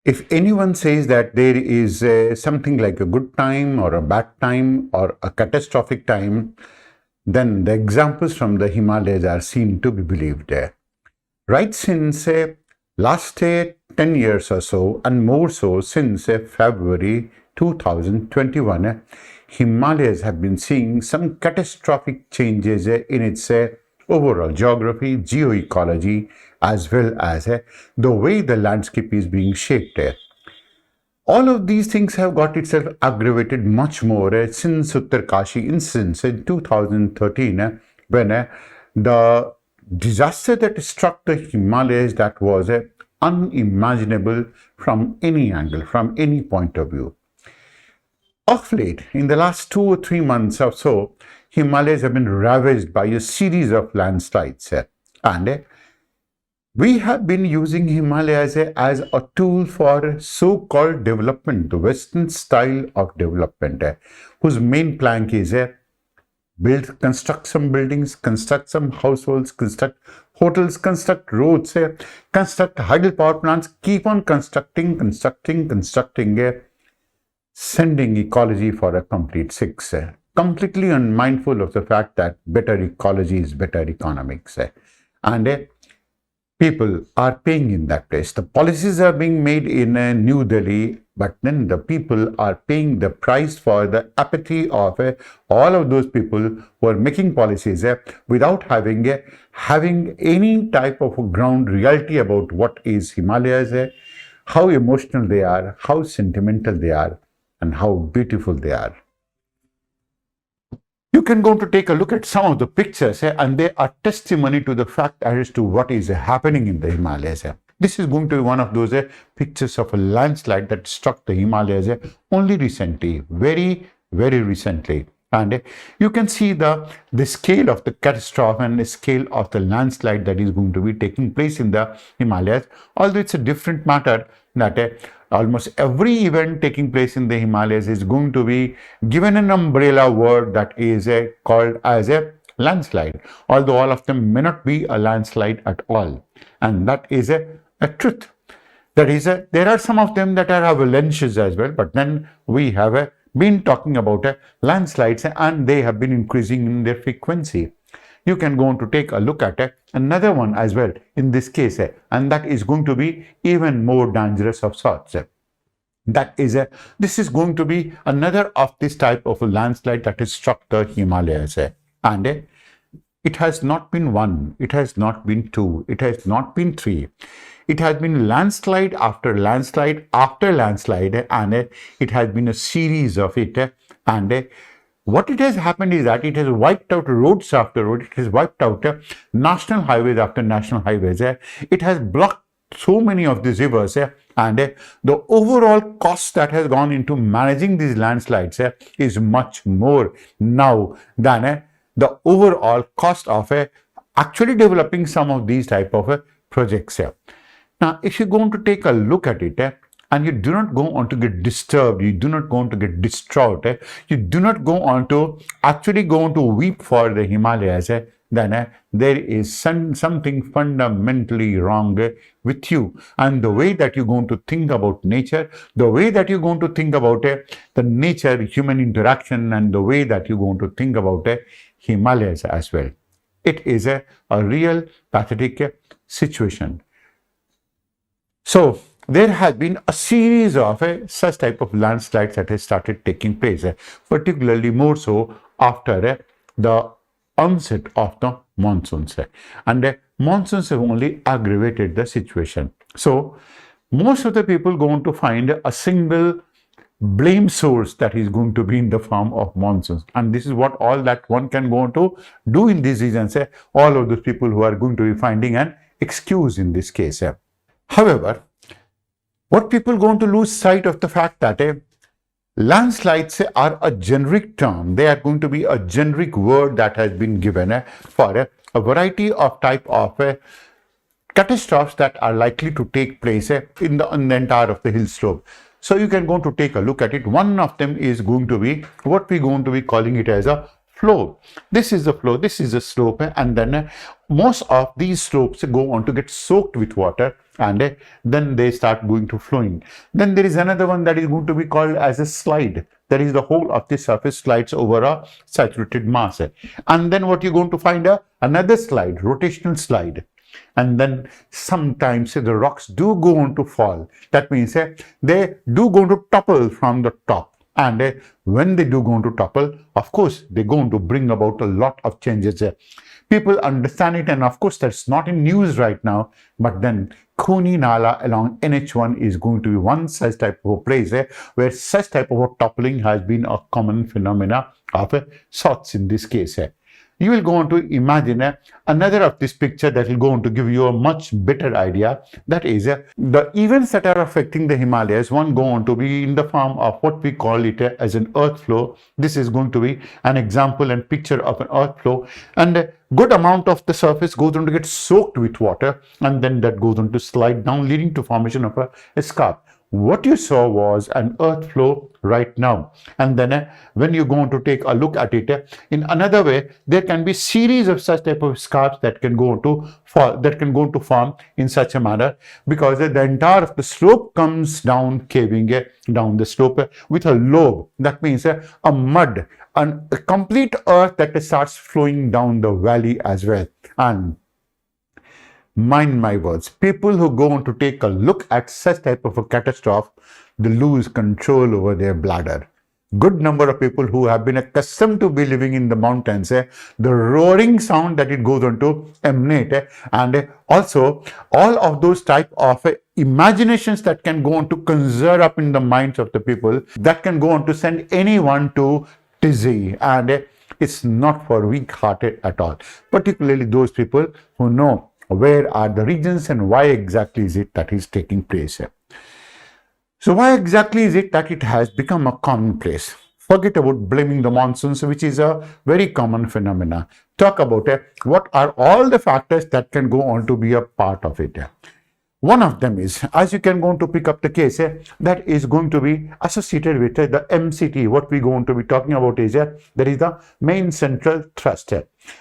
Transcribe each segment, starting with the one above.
If anyone says that there is something like a good time or a bad time or a catastrophic time, then the examples from the Himalayas are seen to be believed. Right since last 10 years or so, and more so since February 2021, Himalayas have been seeing some catastrophic changes in its overall geography, geoecology, as well as the way the landscape is being shaped. All of these things have got itself aggravated much more since Uttarkashi incident in 2013, when the disaster that struck the Himalayas that was unimaginable from any angle, from any point of view. Of late, in the last 2 or 3 months or so, Himalayas have been ravaged by a series of landslides, and we have been using Himalayas as a tool for so-called development, the Western style of development, whose main plank is construct some buildings, construct some households, construct hotels, construct roads, construct hydropower plants, keep on constructing, sending ecology for a complete six, completely unmindful of the fact that better ecology is better economics. And people are paying in that place. The policies are being made in New Delhi, but then the people are paying the price for the apathy of all of those people who are making policies without having any type of ground reality about what is Himalayas, how emotional they are, how sentimental they are, and how beautiful they are. You can go to take a look at some of the pictures, and they are testimony to the fact as to what is happening in the Himalayas. This is going to be one of those pictures of a landslide that struck the Himalayas only recently, very, very recently. And you can see the scale of the catastrophe and the scale of the landslide that is going to be taking place in the Himalayas. Although it's a different matter that almost every event taking place in the Himalayas is going to be given an umbrella word that is called as a landslide, although all of them may not be a landslide at all. And that is a truth. That is, there are some of them that are avalanches as well, but then we have been talking about landslides, and they have been increasing in their frequency. You can go on to take a look at another one as well in this case, and that is going to be even more dangerous of sorts. That is, this is going to be another of this type of a landslide that has struck the Himalayas, and it has not been one, it has not been two, it has not been three. It has been landslide after landslide after landslide, and it has been a series of it. And what it has happened is that it has wiped out roads after road, it has wiped out national highways after national highways. It has blocked so many of these rivers, and the overall cost that has gone into managing these landslides is much more now than the overall cost of actually developing some of these type of projects. Now, if you're going to take a look at it, and you do not go on to get disturbed, you do not go on to get distraught, you do not go on to actually go on to weep for the Himalayas, then there is something fundamentally wrong with you. And the way that you're going to think about nature, the way that you're going to think about the nature-human interaction, and the way that you're going to think about Himalayas as well. It is a real pathetic situation. So, there has been a series of such type of landslides that has started taking place, particularly more so after the onset of the monsoons. And monsoons have only aggravated the situation. So, most of the people going to find a single blame source that is going to be in the form of monsoons. And this is what all that one can go on to do in these regions. All of those people who are going to be finding an excuse in this case. However, what people going to lose sight of the fact that landslides are a generic term. They are going to be a generic word that has been given for a variety of type of catastrophes that are likely to take place in the entire of the hill slope. So you can go to take a look at it. One of them is going to be what we're going to be calling it as a flow. This is the flow, this is a slope, and then most of these slopes go on to get soaked with water, and then they start going to flowing. Then there is another one that is going to be called as a slide. That is, the whole of the surface slides over a saturated mass. And then what you're going to find another slide, rotational slide. And then sometimes the rocks do go on to fall. That means they do go to topple from the top. And when they do go on to topple, of course, they're going to bring about a lot of changes. People understand it, and of course, that's not in news right now. But then Khuni Nala along NH1 is going to be one such type of a place where such type of a toppling has been a common phenomena of sorts in this case. You will go on to imagine another of this picture that will go on to give you a much better idea. That is, the events that are affecting the Himalayas, one go on to be in the form of what we call it as an earth flow. This is going to be an example and picture of an earth flow, and a good amount of the surface goes on to get soaked with water, and then that goes on to slide down, leading to formation of a scarp. What you saw was an earth flow right now, and then when you go on to take a look at it in another way, there can be series of such type of scarps that can go on to fall, that can go on to form in such a manner, because the entire of the slope comes down, caving down the slope with a lobe. That means a mud and a complete earth that starts flowing down the valley as well. And mind my words, people who go on to take a look at such type of a catastrophe, they lose control over their bladder. Good number of people who have been accustomed to be living in the mountains, the roaring sound that it goes on to emanate, and also all of those type of imaginations that can go on to conjure up in the minds of the people, that can go on to send anyone to dizzy, and it's not for weak-hearted at all, particularly those people who know where are the regions and why exactly is it that is taking place. So why exactly is it that it has become a commonplace? Forget about blaming the monsoons, which is a very common phenomena. Talk about what are all the factors that can go on to be a part of it. One of them is, as you can go on to pick up the case, that is going to be associated with the MCT. What we go on to be talking about is there is the main central thrust.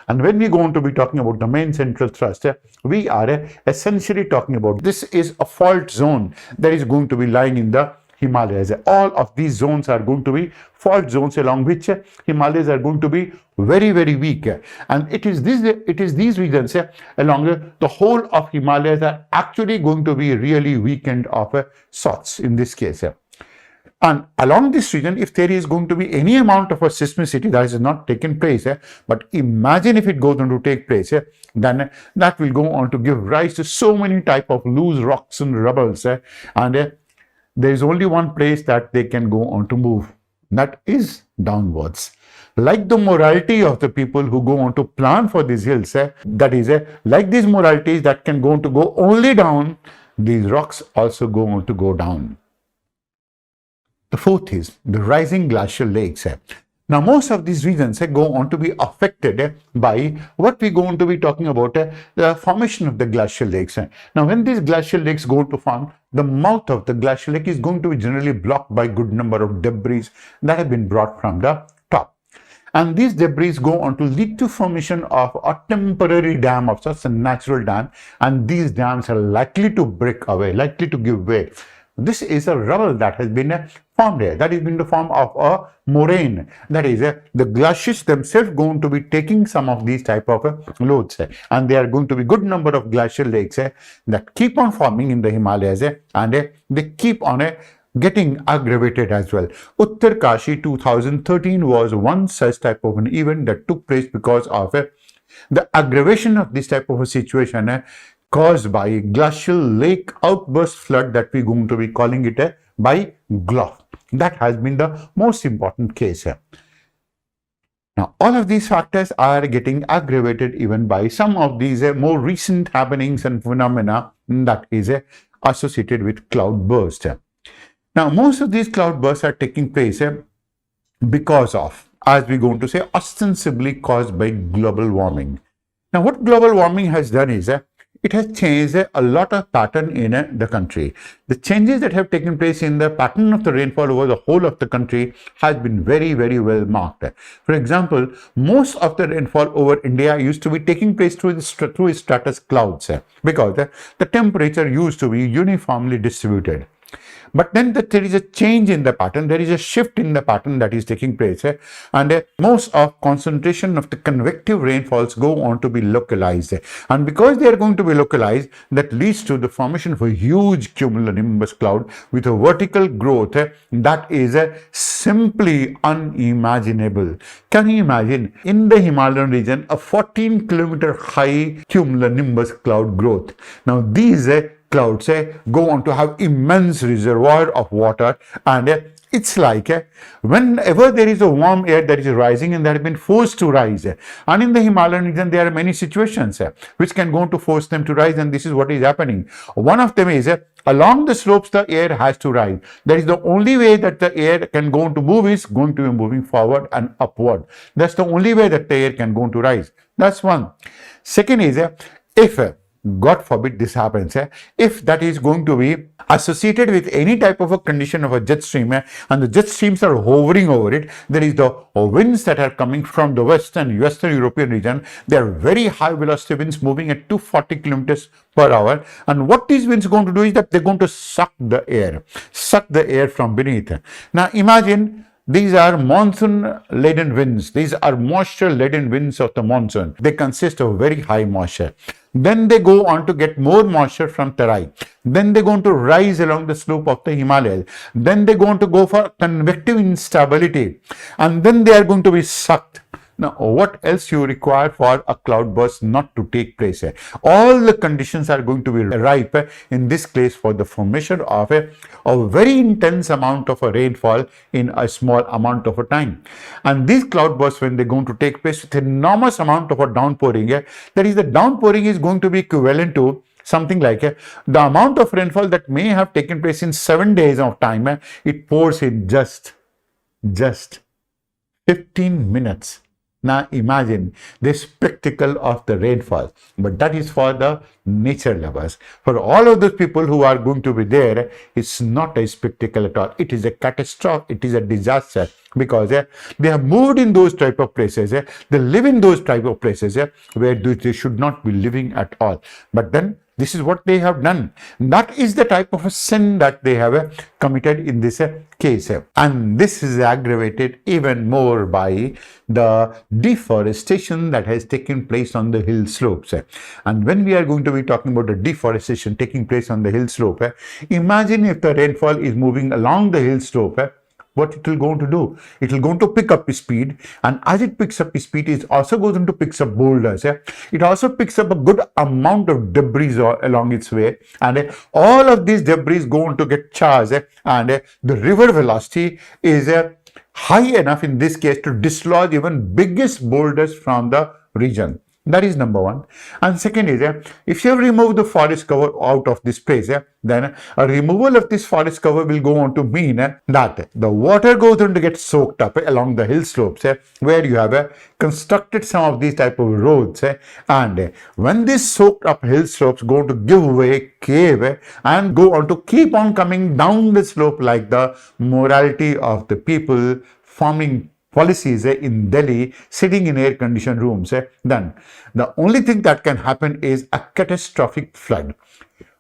And when we go on to be talking about the main central thrust, we are essentially talking about, this is a fault zone that is going to be lying in the Himalayas. All of these zones are going to be fault zones along which Himalayas are going to be very, very weak. And it is these regions along the whole of Himalayas are actually going to be really weakened of sorts in this case. And along this region, if there is going to be any amount of a seismicity that has not taken place, but imagine if it goes on to take place, then that will go on to give rise to so many type of loose rocks and rubbles, and there is only one place that they can go on to move, that is downwards. Like the morality of the people who go on to plan for these hills, that is, like these moralities that can go on to go only down, these rocks also go on to go down. The fourth is the rising glacial lakes. Now, most of these regions go on to be affected by what we go on to be talking about, the formation of the glacial lakes. Now, when these glacial lakes go to form, the mouth of the glacial lake is going to be generally blocked by good number of debris that have been brought from the top. And these debris go on to lead to formation of a temporary dam of such a natural dam, and these dams are likely to break away, likely to give way. This is a rubble that has been formed here, that is in the form of a moraine. That is, the glaciers themselves going to be taking some of these type of loads, and there are going to be good number of glacial lakes that keep on forming in the Himalayas, and they keep on getting aggravated as well. Uttarkashi 2013 was one such type of an event that took place because of the aggravation of this type of a situation caused by glacial lake outburst flood that we're going to be calling it by GLOF. That has been the most important case here. Now, all of these factors are getting aggravated even by some of these more recent happenings and phenomena that is associated with cloud burst. Now, most of these cloud bursts are taking place because of, as we're going to say, ostensibly caused by global warming. Now, what global warming has done is it has changed a lot of pattern in the country. The changes that have taken place in the pattern of the rainfall over the whole of the country has been very, very well marked. For example, most of the rainfall over India used to be taking place through stratus clouds because the temperature used to be uniformly distributed. But then there is a change in the pattern, there is a shift in the pattern that is taking place, and most of concentration of the convective rainfalls go on to be localized. And because they are going to be localized, that leads to the formation of a huge cumulonimbus cloud with a vertical growth that is simply unimaginable. Can you imagine in the Himalayan region a 14-kilometer high cumulonimbus cloud growth? Now these clouds go on to have immense reservoir of water, and it's like whenever there is a warm air that is rising and that has been forced to rise, and in the Himalayan region there are many situations which can go on to force them to rise, and this is what is happening. One of them is along the slopes the air has to rise. That is the only way that the air can go on to move is going to be moving forward and upward. That's the only way that the air can go on to rise. That's one. Second is if God forbid this happens, if that is going to be associated with any type of a condition of a jet stream, and the jet streams are hovering over it, there is the winds that are coming from the western European region. They are very high velocity winds moving at 240 kilometers per hour, and what these winds are going to do is that they're going to suck the air from beneath. Now imagine these are monsoon-laden winds. These are moisture-laden winds of the monsoon. They consist of very high moisture. Then they go on to get more moisture from Terai. Then they go on to rise along the slope of the Himalayas. Then they go on to go for convective instability. And then they are going to be sucked. Now, what else you require for a cloudburst not to take place? All the conditions are going to be ripe in this case for the formation of a very intense amount of a rainfall in a small amount of a time. And these cloudbursts, when they're going to take place with enormous amount of a downpouring, that is, the downpouring is going to be equivalent to something like the amount of rainfall that may have taken place in 7 days of time, it pours in just 15 minutes. Now imagine this spectacle of the rainfall, but that is for the nature lovers. For all of those people who are going to be there, it's not a spectacle at all. It is a catastrophe. It is a disaster, because they have moved in those type of places. They live in those type of places where they should not be living at all. But then this is what they have done. That is the type of a sin that they have committed in this case. And this is aggravated even more by the deforestation that has taken place on the hill slopes. And when we are going to be talking about the deforestation taking place on the hill slope, imagine if the rainfall is moving along the hill slope, what it will go to do? It will go to pick up speed, and as it picks up speed, it also goes into picks up boulders. It also picks up a good amount of debris along its way, and all of these debris go on to get charged, and the river velocity is high enough in this case to dislodge even biggest boulders from the region. That is number one. And second is, if you remove the forest cover out of this place, then a removal of this forest cover will go on to mean that the water goes on to get soaked up along the hill slopes, where you have constructed some of these type of roads, and when these soaked up hill slopes go on to give way, cave, and go on to keep on coming down the slope like the morality of the people forming policies in Delhi, sitting in air-conditioned rooms, then the only thing that can happen is a catastrophic flood.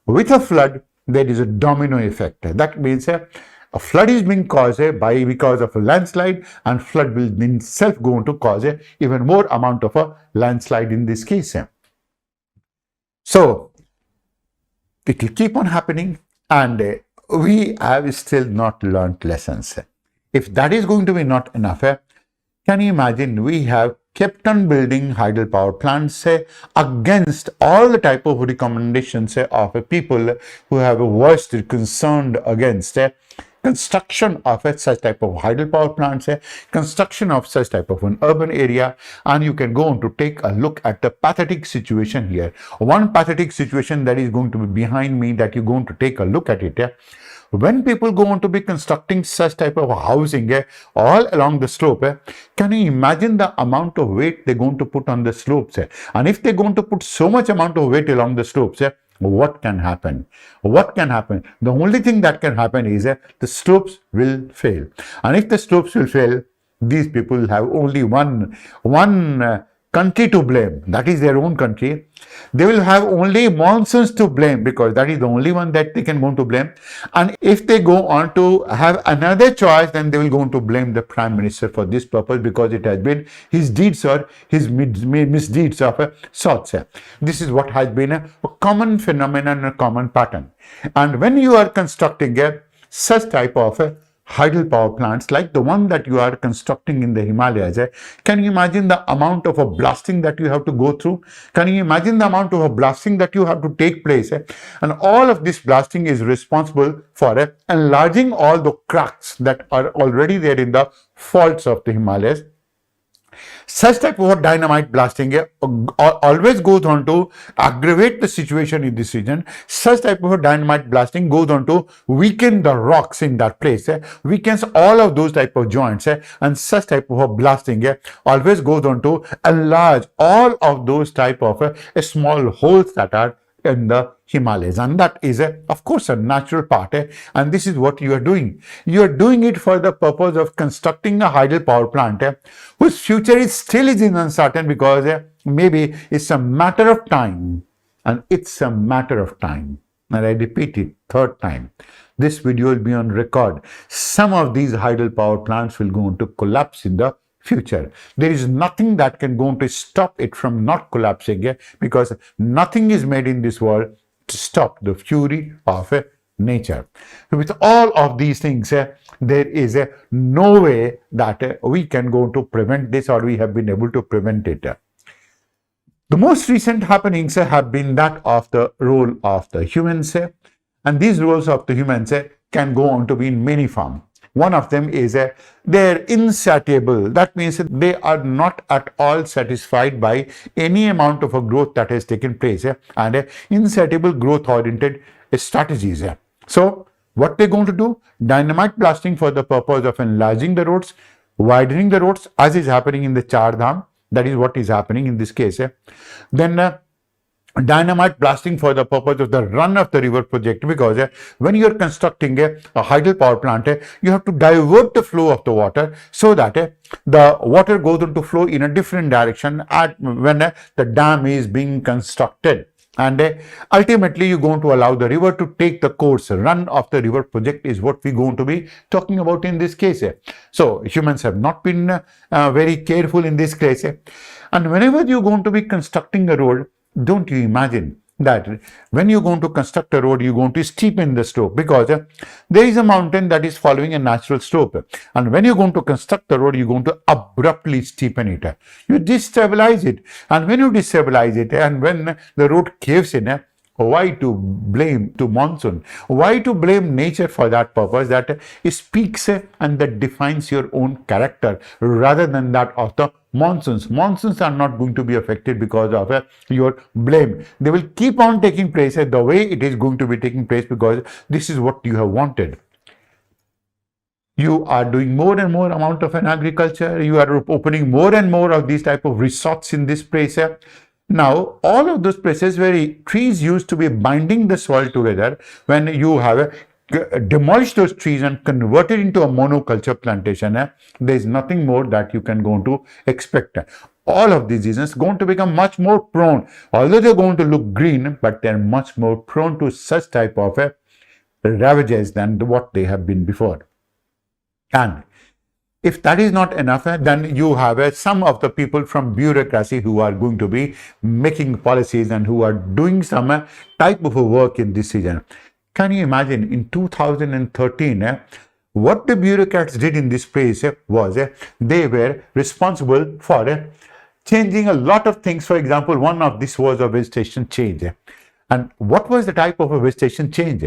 With a flood, there is a domino effect. That means a flood is being caused because of a landslide, and flood will in itself go on to cause even more amount of a landslide in this case. So it will keep on happening, and we have still not learnt lessons. If that is going to be not enough, can you imagine we have kept on building hydropower plants against all the type of recommendations of people who have voiced concerned against construction of such type of hydropower plants, construction of such type of an urban area. And you can go on to take a look at the pathetic situation here. One pathetic situation that is going to be behind me that you're going to take a look at it. when people go on to be constructing such type of housing all along the slope, can you imagine the amount of weight they're going to put on the slopes? And if they're going to put so much amount of weight along the slopes, what can happen? What can happen? The only thing that can happen is the slopes will fail. And if the slopes will fail, these people have only one country to blame, that is their own country. They will have only monsoons to blame because that is the only one that they can go to blame. And if they go on to have another choice, then they will go on to blame the Prime Minister for this purpose because it has been his deeds or his misdeeds of sorts. This is what has been a common phenomenon, a common pattern. And when you are constructing such type of hydel power plants like the one that you are constructing in the Himalayas, can you imagine the amount of a blasting that you have to go through? Can you imagine the amount of a blasting that you have to take place? And all of this blasting is responsible for enlarging all the cracks that are already there in the faults of the Himalayas. Such type of dynamite blasting always goes on to aggravate the situation in this region. Such type of dynamite blasting goes on to weaken the rocks in that place, weakens all of those type of joints, and such type of blasting always goes on to enlarge all of those type of small holes that are in the Himalayas, and that is of course a natural part, and this is what you are doing. You are doing it for the purpose of constructing a hydel power plant whose future is still uncertain because maybe it's a matter of time, and it's a matter of time. And I repeat it third time. This video will be on record. Some of these hydel power plants will go on to collapse in the future. There is nothing that can go on to stop it from not collapsing because nothing is made in this world to stop the fury of nature. With all of these things, there is no way that we can go to prevent this, or we have been able to prevent it. The most recent happenings have been that of the role of the humans, and these roles of the humans can go on to be in many forms. One of them is they're insatiable. That means they are not at all satisfied by any amount of a growth that has taken place, and insatiable growth oriented strategies. So what they're going to do? Dynamite blasting for the purpose of enlarging the roads, widening the roads, as is happening in the Char Dham. That is what is happening in this case. Then dynamite blasting for the purpose of the run of the river project, because when you are constructing a hydel power plant, you have to divert the flow of the water so that the water goes on to flow in a different direction when the dam is being constructed. And ultimately you're going to allow the river to take the course. Run of the river project is what we're going to be talking about in this case. So humans have not been very careful in this case. And whenever you're going to be constructing a road, don't you imagine that when you're going to construct a road, you're going to steepen the slope, because there is a mountain that is following a natural slope. And when you're going to construct the road, you're going to abruptly steepen it. You destabilize it. And when you destabilize it, and when the road caves in, why to blame to monsoon? Why to blame nature for that purpose that speaks and that defines your own character rather than that of the monsoons? Monsoons are not going to be affected because of your blame. They will keep on taking place the way it is going to be taking place because this is what you have wanted. You are doing more and more amount of an agriculture. You are opening more and more of these type of resorts in this place. Now, all of those places where trees used to be binding the soil together, when you have demolished those trees and converted into a monoculture plantation, there is nothing more that you can go to expect. All of these regions are going to become much more prone, although they're going to look green, but they're much more prone to such type of ravages than what they have been before. And if that is not enough, then you have some of the people from bureaucracy who are going to be making policies and who are doing some type of work in this region. Can you imagine in 2013, what the bureaucrats did in this place was they were responsible for changing a lot of things. For example, one of this was a vegetation change. And what was the type of a vegetation change?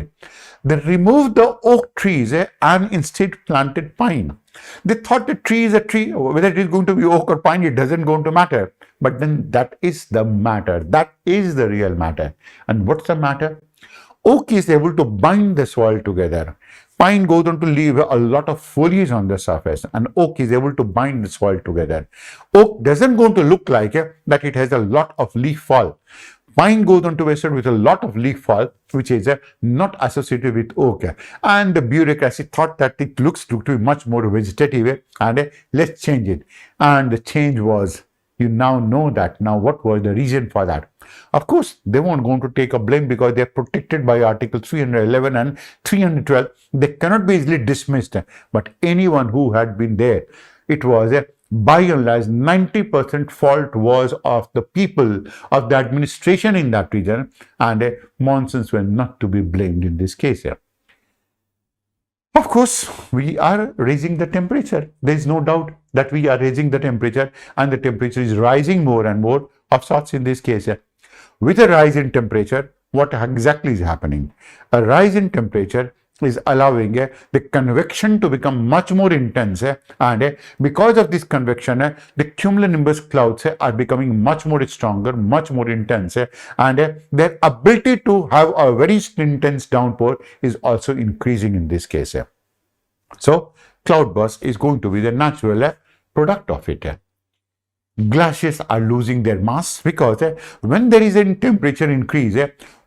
They removed the oak trees and instead planted pine. They thought the tree is a tree, whether it is going to be oak or pine, it doesn't going to matter. But then that is the matter. That is the real matter. And what's the matter? Oak is able to bind the soil together. Pine goes on to leave a lot of foliage on the surface, and oak is able to bind the soil together. Oak doesn't going to look like that it has a lot of leaf fall. Pine goes on to vested with a lot of leaf fall, which is not associated with oak. And the bureaucracy thought that it looks to be much more vegetative and let's change it. And the change was, you now know that. Now, what was the reason for that? Of course, they weren't going to take a blame because they are protected by Article 311 and 312. They cannot be easily dismissed. But anyone who had been there, it was by and large 90% fault was of the people, of the administration in that region, and monsoons were not to be blamed in this case. Of course, we are raising the temperature. There is no doubt that we are raising the temperature, and the temperature is rising more and more of sorts in this case. With a rise in temperature, what exactly is happening? A rise in temperature is allowing the convection to become much more intense, and because of this convection, the cumulonimbus clouds are becoming much more stronger, much more intense, and their ability to have a very intense downpour is also increasing in this case. So, cloudburst is going to be the natural product of it. Glaciers are losing their mass because when there is a temperature increase,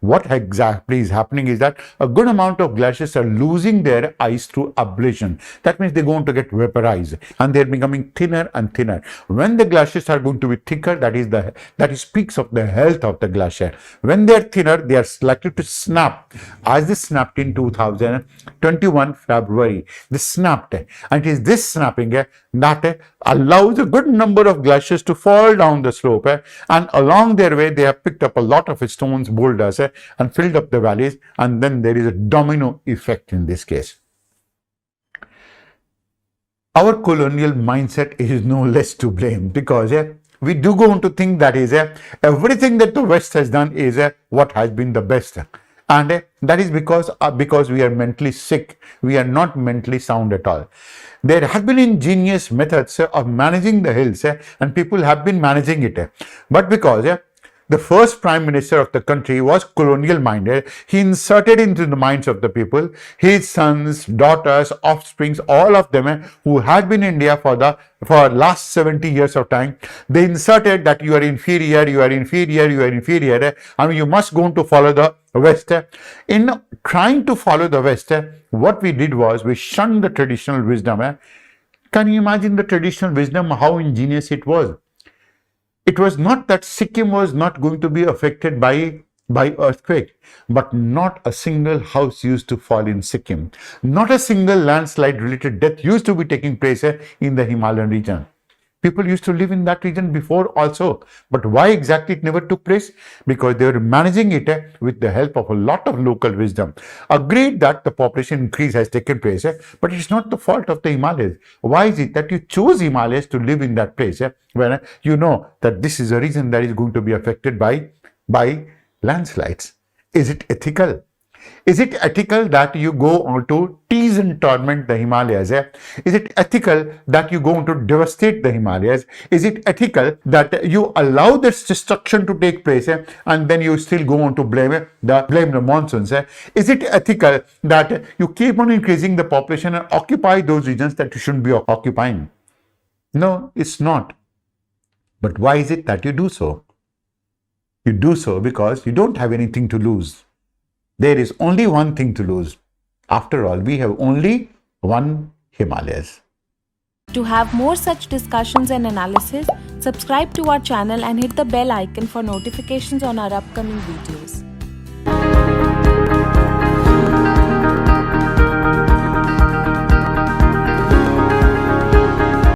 what exactly is happening is that a good amount of glaciers are losing their ice through ablation. That means they're going to get vaporized and they're becoming thinner and thinner. When the glaciers are going to be thicker, that speaks of the health of the glacier. When they're thinner, they are likely to snap. As they snapped in 2021 February, they snapped, and it is this snapping that allows a good number of glaciers to fall down the slope, and along their way they have picked up a lot of stones, boulders, and filled up the valleys, and then there is a domino effect in this case. Our colonial mindset is no less to blame because we do go on to think that is everything that the West has done is what has been the best. And that is because we are mentally sick. We are not mentally sound at all. There have been ingenious methods of managing the hills, and people have been managing it. But because the first prime minister of the country was colonial minded, he inserted into the minds of the people, his sons, daughters, offsprings, all of them who had been in India for last 70 years of time. They inserted that you are inferior, you are inferior, you are inferior, and you must go on to follow the West. In trying to follow the West, what we did was we shunned the traditional wisdom. Can you imagine the traditional wisdom, how ingenious it was? It was not that Sikkim was not going to be affected by earthquake, but not a single house used to fall in Sikkim. Not a single landslide related death used to be taking place in the Himalayan region. People used to live in that region before also. But why exactly it never took place? Because they were managing it with the help of a lot of local wisdom. Agreed that the population increase has taken place, but it's not the fault of the Himalayas. Why is it that you choose Himalayas to live in that place when you know that this is a region that is going to be affected by landslides? Is it ethical? Is it ethical that you go on to tease and torment the Himalayas? Is it ethical that you go on to devastate the Himalayas? Is it ethical that you allow this destruction to take place and then you still go on to blame the monsoons? Is it ethical that you keep on increasing the population and occupy those regions that you shouldn't be occupying? No, it's not. But why is it that you do so? You do so because you don't have anything to lose. There is only one thing to lose. After all, we have only one Himalayas. To have more such discussions and analysis, subscribe to our channel and hit the bell icon for notifications on our upcoming videos.